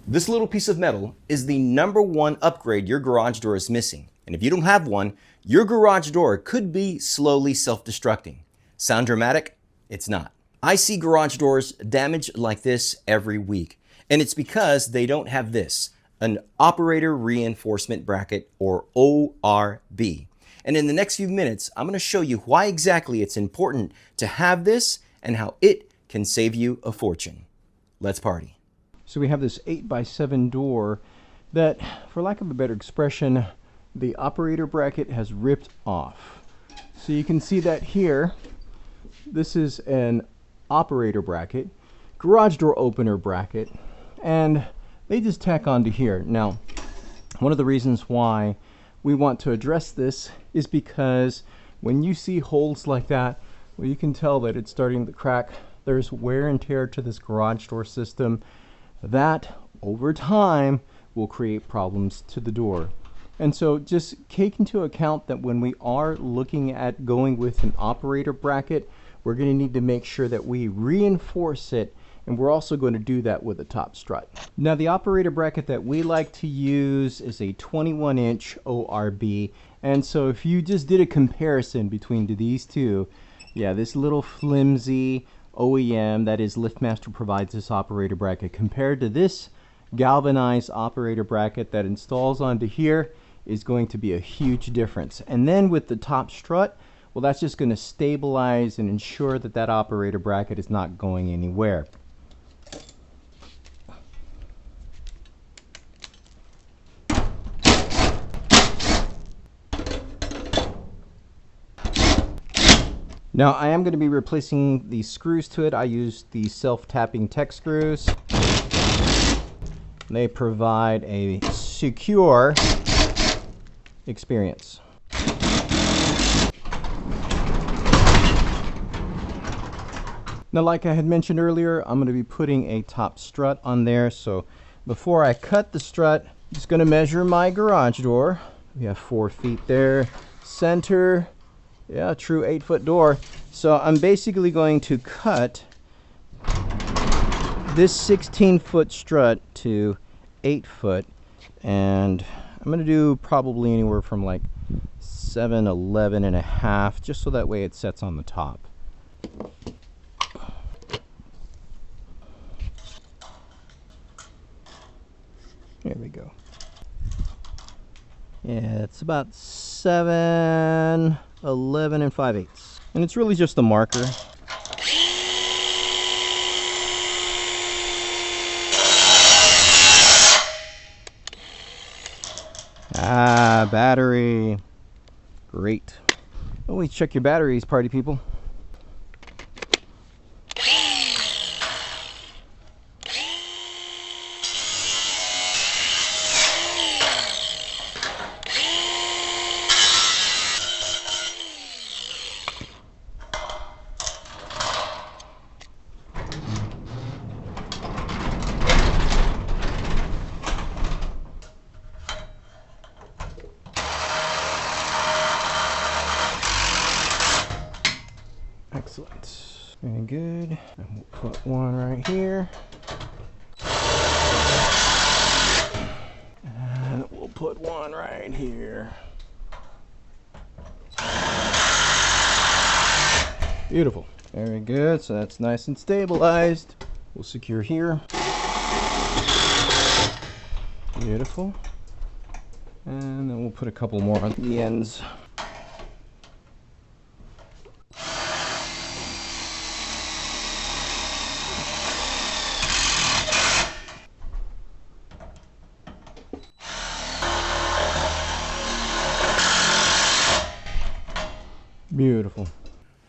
This little piece of metal is the #1 upgrade your garage door is missing. And if you don't have one, your garage door could be slowly self-destructing. Sound dramatic? It's not. I see garage doors damaged like this every week. And it's because they don't have this, an operator reinforcement bracket, or ORB. And in the next few minutes, I'm going to show you why exactly it's important to have this and how it can save you a fortune. Let's party. So we have this 8x7 door that, for lack of a better expression, the operator bracket has ripped off. So you can see that here. This is an operator bracket, garage door opener bracket, and they just tack onto here. Now, one of the reasons why we want to address this is because when you see holes like that, well, you can tell that it's starting to crack. There's wear and tear to this garage door system that over time will create problems to the door. And so just take into account that when we are looking at going with an operator bracket, we're going to need to make sure that we reinforce it, and we're also going to do that with a top strut. Now, the operator bracket that we like to use is a 21-inch ORB, and so if you just did a comparison between these two, yeah, this little flimsy OEM, that is LiftMaster, provides this operator bracket compared to this galvanized operator bracket that installs onto here is going to be a huge difference. And then with the top strut, well, that's just going to stabilize and ensure that that operator bracket is not going anywhere. Now, I am going to be replacing the screws to it. I use the self-tapping tech screws. They provide a secure experience. Now, like I had mentioned earlier, I'm going to be putting a top strut on there. So before I cut the strut, I'm just going to measure my garage door. We have 4 feet there. Center. Yeah, true 8-foot door. So I'm basically going to cut this 16-foot strut to 8 foot, and I'm going to do probably anywhere from like 7, 11 and a half, just so that way it sets on the top. There we go. Yeah, it's about 7, 11 and 5/8, and it's really just a marker. Ah, battery. Great. Always check your batteries, party people. Excellent. Very good. And we'll put one right here. And we'll put one right here. Beautiful. Very good. So that's nice and stabilized. We'll secure here. Beautiful. And then we'll put a couple more on the ends. Beautiful.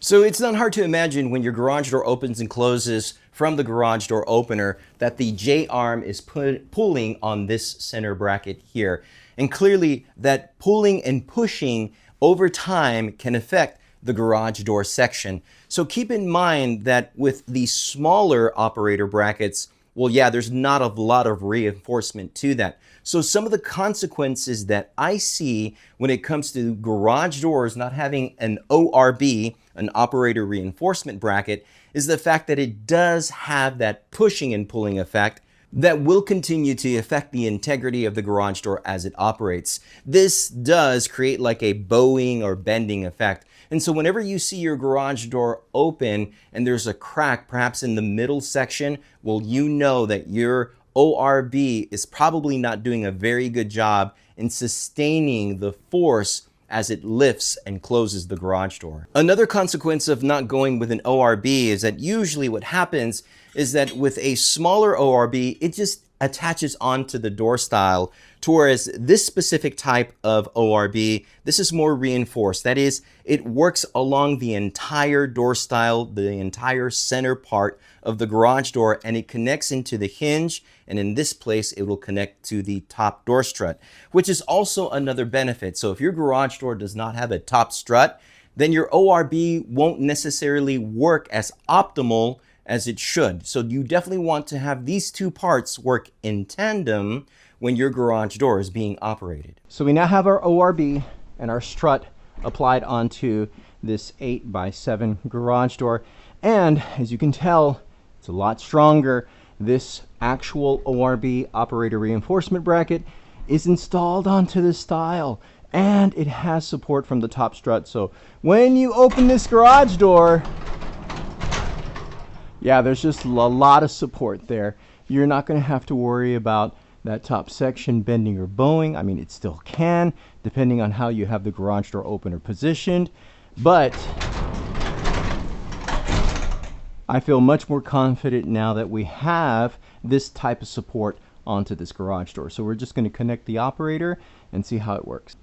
So it's not hard to imagine when your garage door opens and closes from the garage door opener that the J-arm is pulling on this center bracket here. And clearly that pulling and pushing over time can affect the garage door section. So keep in mind that with the smaller operator brackets, well, yeah, there's not a lot of reinforcement to that. So some of the consequences that I see when it comes to garage doors not having an ORB, an operator reinforcement bracket, is the fact that it does have that pushing and pulling effect, that will continue to affect the integrity of the garage door as it operates. This does create like a bowing or bending effect. And so whenever you see your garage door open and there's a crack, perhaps in the middle section, well, you know that your ORB is probably not doing a very good job in sustaining the force as it lifts and closes the garage door. Another consequence of not going with an ORB is that usually what happens is that with a smaller ORB, it just attaches onto the door style, whereas this specific type of ORB, this is more reinforced. That is, it works along the entire door style, the entire center part of the garage door, and it connects into the hinge, and in this place, it will connect to the top door strut, which is also another benefit. So if your garage door does not have a top strut, then your ORB won't necessarily work as optimal as it should. So you definitely want to have these two parts work in tandem when your garage door is being operated. So we now have our ORB and our strut applied onto this 8x7 garage door. And as you can tell, it's a lot stronger. This actual ORB operator reinforcement bracket is installed onto this style, and it has support from the top strut. So when you open this garage door, yeah, there's just a lot of support there. You're not going to have to worry about that top section bending or bowing. I mean, it still can, depending on how you have the garage door opener positioned. But I feel much more confident now that we have this type of support onto this garage door. So we're just going to connect the operator and see how it works.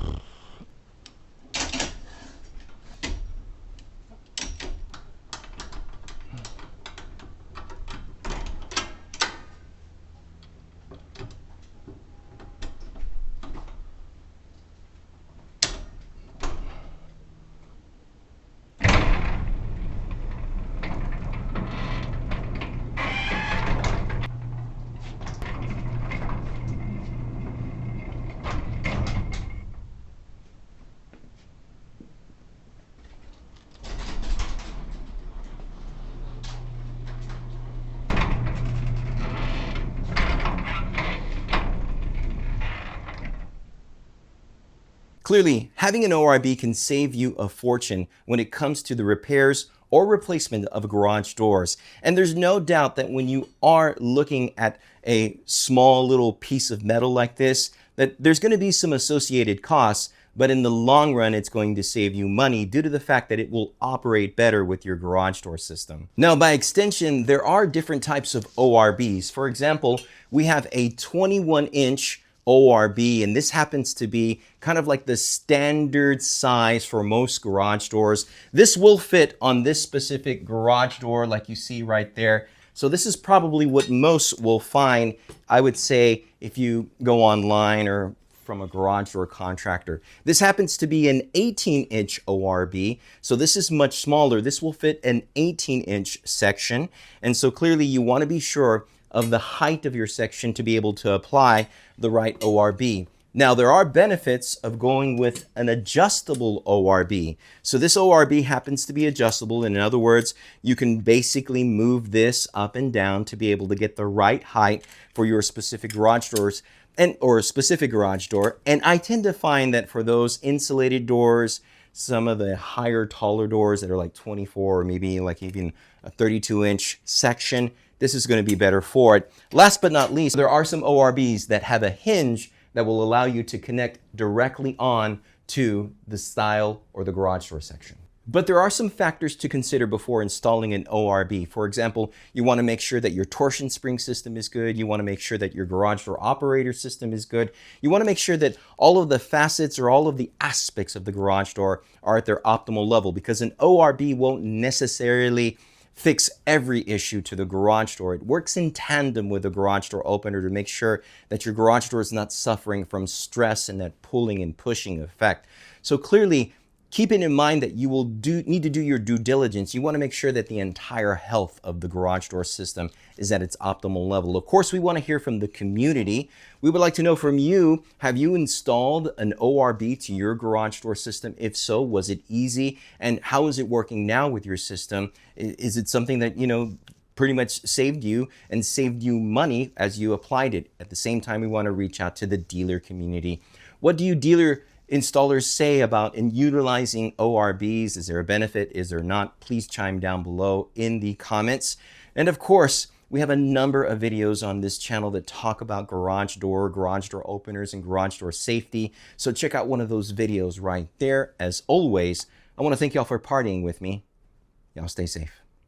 Clearly, having an ORB can save you a fortune when it comes to the repairs or replacement of garage doors. And there's no doubt that when you are looking at a small little piece of metal like this, that there's going to be some associated costs, but in the long run, it's going to save you money due to the fact that it will operate better with your garage door system. Now, by extension, there are different types of ORBs. For example, we have a 21-inch ORB, and this happens to be kind of like the standard size for most garage doors. This will fit on this specific garage door like you see right there. So this is probably what most will find, I would say, if you go online or from a garage door contractor. This happens to be an 18-inch ORB, so this is much smaller. This will fit an 18-inch section, and so clearly you want to be sure of the height of your section to be able to apply the right ORB. Now, there are benefits of going with an adjustable ORB. So this ORB happens to be adjustable. In other words, you can basically move this up and down to be able to get the right height for your specific garage doors or a specific garage door. And I tend to find that for those insulated doors, some of the higher, taller doors that are like 24 or maybe like even a 32-inch section, this is going to be better for it. Last but not least, there are some ORBs that have a hinge that will allow you to connect directly on to the style or the garage door section. But there are some factors to consider before installing an ORB. For example, you want to make sure that your torsion spring system is good. You want to make sure that your garage door operator system is good. You want to make sure that all of the facets or all of the aspects of the garage door are at their optimal level, because an ORB won't necessarily fix every issue to the garage door. It works in tandem with the garage door opener to make sure that your garage door is not suffering from stress and that pulling and pushing effect. So clearly, keeping in mind that you will need to do your due diligence, you want to make sure that the entire health of the garage door system is at its optimal level. Of course, we want to hear from the community. We would like to know from you, have you installed an ORB to your garage door system? If so, was it easy? And how is it working now with your system? Is it something that, pretty much saved you and saved you money as you applied it. At the same time, we want to reach out to the dealer community. What do you dealer installers say about in utilizing ORBs? Is there a benefit? Is there not? Please chime down below in the comments. And of course, we have a number of videos on this channel that talk about garage door openers, and garage door safety. So check out one of those videos right there. As always, I want to thank y'all for partying with me. Y'all stay safe.